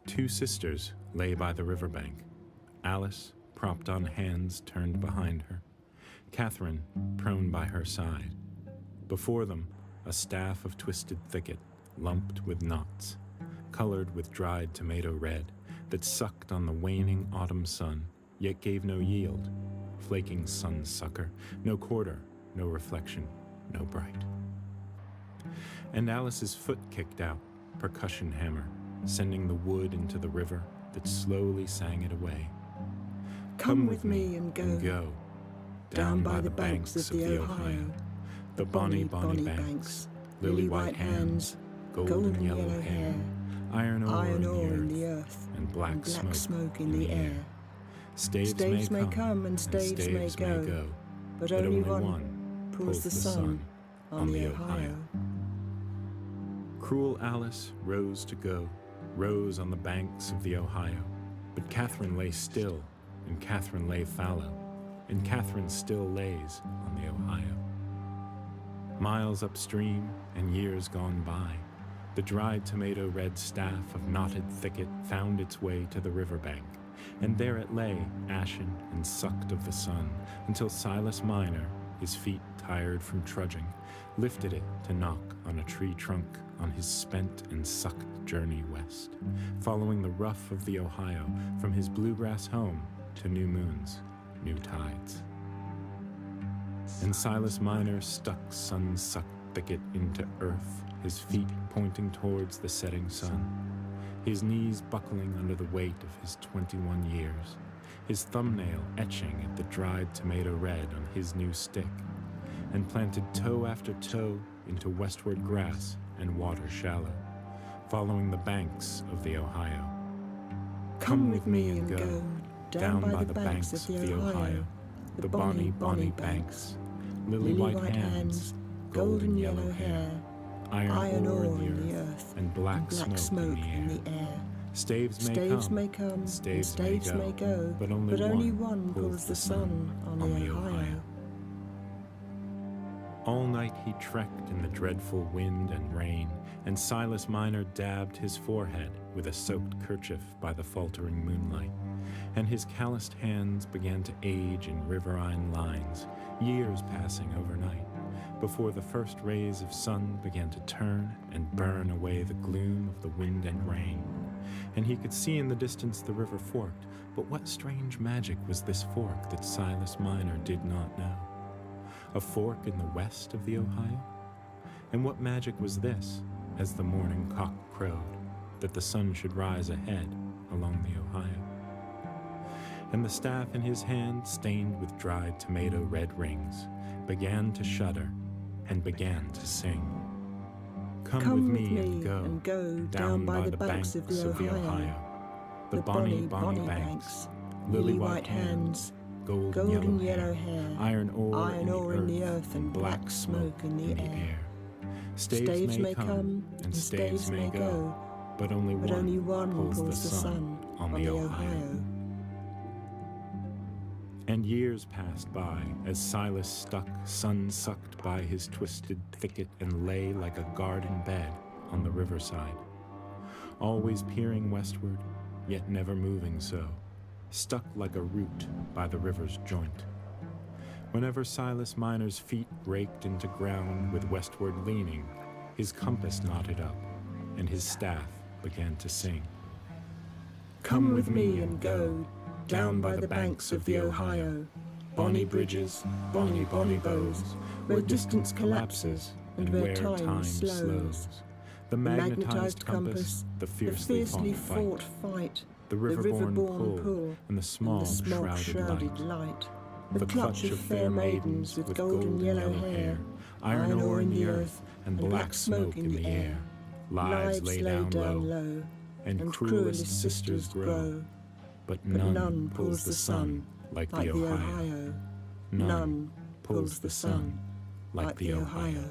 Two sisters lay by the riverbank. Alice, propped on hands turned behind her. Catherine, prone by her side. Before them, a staff of twisted thicket, lumped with knots, colored with dried tomato red, that sucked on the waning autumn sun, yet gave no yield. Flaking sun sucker, no quarter, no reflection, no bright. And Alice's foot kicked out, percussion hammer, sending the wood into the river that slowly sang it away. Come with me and go, down by the banks of the Ohio, the bonny, bonny banks, lily-white hands, golden yellow hair, iron ore in the earth, and black smoke in the air. Staves may come and staves may go, but only one pulls the sun on the Ohio. Cruel Alice rose to go, rose on the banks of the Ohio, but Catherine lay still, and Catherine lay fallow, and Catherine still lays on the Ohio. Miles upstream and years gone by, the dried tomato red staff of knotted thicket found its way to the riverbank, and there it lay, ashen and sucked of the sun, until Silas Minor, his feet tired from trudging, lifted it to knock on a tree trunk on his spent and sucked journey west, following the rough of the Ohio from his bluegrass home to new moons, new tides. And Silas Minor stuck sun-sucked thicket into earth, his feet pointing towards the setting sun, his knees buckling under the weight of his 21 years, his thumbnail etching at the dried tomato red on his new stick, and planted toe after toe into westward grass and water shallow, following the banks of the Ohio. Come with me and go, down by the banks of the Ohio, the bonny, bonny banks, lily-white hands, golden yellow hair, iron ore in the earth, and black smoke in the air. Staves may come, staves may go, but only one pulls the sun on the Ohio. All night he trekked in the dreadful wind and rain, and Silas Minor dabbed his forehead with a soaked kerchief by the faltering moonlight, and his calloused hands began to age in riverine lines, years passing overnight, before the first rays of sun began to turn and burn away the gloom of the wind and rain. And he could see in the distance the river forked, but what strange magic was this fork that Silas Minor did not know? A fork in the west of the Ohio? And what magic was this, as the morning cock crowed, that the sun should rise ahead along the Ohio? And the staff in his hand, stained with dried tomato red rings, began to shudder and began to sing. Come with me and go down by the banks of the Ohio, the bonny, bonny banks, lily-white hands, golden yellow hair, iron ore in the earth, and black smoke in the air. Staves may come and staves may go, but only one pulls the sun on the Ohio. And years passed by as Silas stuck, sun-sucked by his twisted thicket, and lay like a garden bed on the riverside, always peering westward, yet never moving so, stuck like a root by the river's joint. Whenever Silas Minor's feet raked into ground with westward leaning, his compass knotted up, and his staff began to sing. Come with me and go, down by the banks of the Ohio, bonny bridges, bonny, bonny bows, where distance collapses and where time slows. The magnetized compass, the fiercely fought fight, the river-borne pull, and the small shrouded light. The clutch of fair maidens with golden yellow hair, iron ore in the earth, and black smoke in the air. Lives lay down low, and cruelest sisters grow. But none pulls the sun like the Ohio. None pulls the sun like the Ohio.